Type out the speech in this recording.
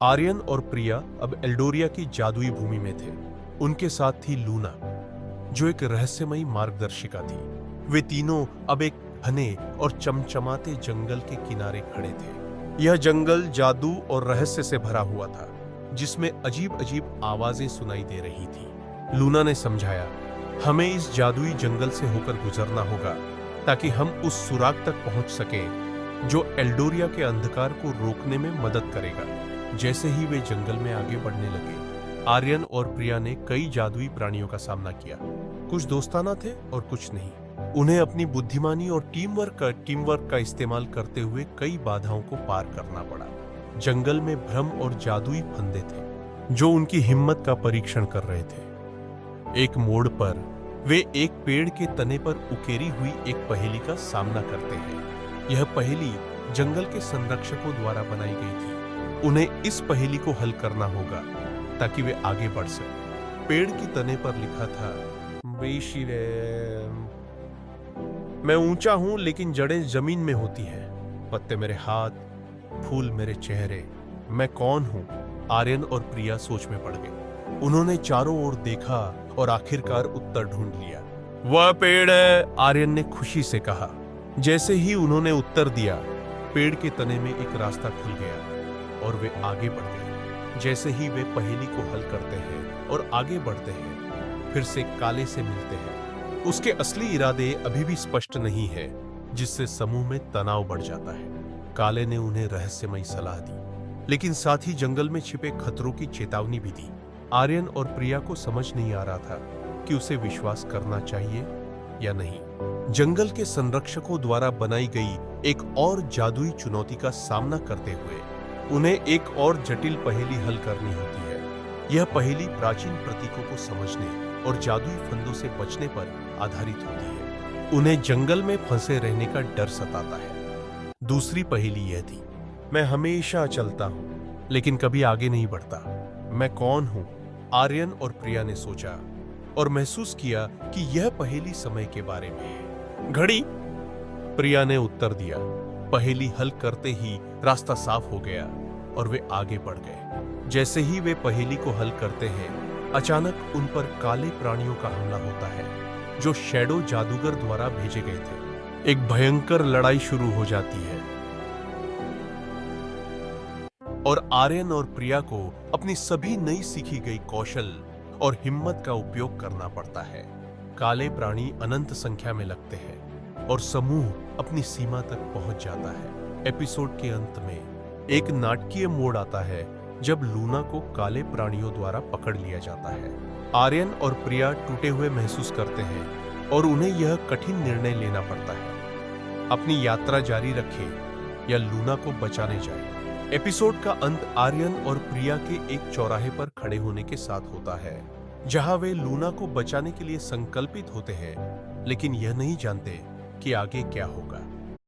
आर्यन और प्रिया अब एल्डोरिया की जादुई भूमि में थे। उनके साथ थी लूना, जो एक रहस्यमयी मार्गदर्शिका थी। वे तीनों अब एक घने और चमचमाते जंगल के किनारे खड़े थे। यह जंगल जादू और रहस्य से भरा हुआ था, जिसमें अजीब अजीब आवाजें सुनाई दे रही थी। लूना ने समझाया, हमें इस जादुई जंगल से होकर गुजरना होगा ताकि हम उस सुराग तक पहुंच सकें जो एल्डोरिया के अंधकार को रोकने में मदद करेगा। जैसे ही वे जंगल में आगे बढ़ने लगे, आर्यन और प्रिया ने कई जादुई प्राणियों का सामना किया। कुछ दोस्ताना थे और कुछ नहीं। उन्हें अपनी बुद्धिमानी और टीमवर्क का इस्तेमाल करते हुए कई बाधाओं को पार करना पड़ा। जंगल में भ्रम और जादुई फंदे थे जो उनकी हिम्मत का परीक्षण कर रहे थे। एक मोड़ पर वे एक पेड़ के तने पर उकेरी हुई एक पहेली का सामना करते हैं। यह पहेली जंगल के संरक्षकों द्वारा बनाई गई थी। उन्हें इस पहेली को हल करना होगा ताकि वे आगे बढ़ सकें। पेड़ की तने पर लिखा था, मैं ऊंचा हूं लेकिन जड़ें जमीन में होती हैं। पत्ते मेरे हाथ, फूल मेरे चेहरे, मैं कौन हूं? आर्यन और प्रिया सोच में पड़ गए। उन्होंने चारों ओर देखा और आखिरकार उत्तर ढूंढ लिया। वह पेड़ है, आर्यन ने खुशी से कहा। जैसे ही उन्होंने उत्तर दिया, पेड़ के तने में एक रास्ता खुल गया और वे आगे बढ़ गए। जैसे ही वे पहेली को हल करते हैं और आगे बढ़ते हैं, फिर से काले से मिलते हैं। उसके असली इरादे अभी भी स्पष्ट नहीं है, जिससे समूह में तनाव बढ़ जाता है। काले ने उन्हें रहस्यमयी सलाह दी, लेकिन साथ ही जंगल में छिपे खतरों की चेतावनी भी दी। आर्यन और प्रिया को समझ नहीं आ रहा था कि उसे विश्वास करना चाहिए या नहीं। जंगल के संरक्षकों द्वारा बनाई गई एक और जादुई चुनौती का सामना करते हुए उन्हें एक और जटिल पहेली हल करनी होती है। यह पहेली प्राचीन प्रतीकों को समझने और जादुई फंदों से बचने पर आधारित होती है। उन्हें जंगल में फंसे रहने का डर सताता है। दूसरी पहेली यह थी, मैं हमेशा चलता हूं लेकिन कभी आगे नहीं बढ़ता। मैं कौन हूं? आर्यन और प्रिया ने सोचा और महसूस किया कि यह पहेली समय के बारे में है। घड़ी, प्रिया ने उत्तर दिया। पहेली हल करते ही रास्ता साफ हो गया और वे आगे बढ़ गए। जैसे ही वे पहेली को हल करते हैं, अचानक उन पर काले प्राणियों का हमला होता है जो शैडो जादूगर द्वारा भेजे गए थे। एक भयंकर लड़ाई शुरू हो जाती है और आर्यन और प्रिया को अपनी सभी नई सीखी गई कौशल और हिम्मत का उपयोग करना पड़ता है। काले प्राणी अनंत संख्या में लगते हैं और समूह अपनी सीमा तक पहुंच जाता है। एपिसोड के अंत में एक नाटकीय मोड़ आता है जब लूना को काले प्राणियों द्वारा पकड़ लिया जाता है। आर्यन और प्रिया टूटे हुए महसूस करते हैं और उन्हें यह कठिन निर्णय लेना पड़ता है, अपनी यात्रा जारी रखें या लूना को बचाने जाएं। एपिसोड का अंत आर्यन और प्रिया के एक चौराहे पर खड़े होने के साथ होता है, जहां वे लूना को बचाने के लिए संकल्पित होते हैं, लेकिन यह नहीं जानते कि आगे क्या होगा।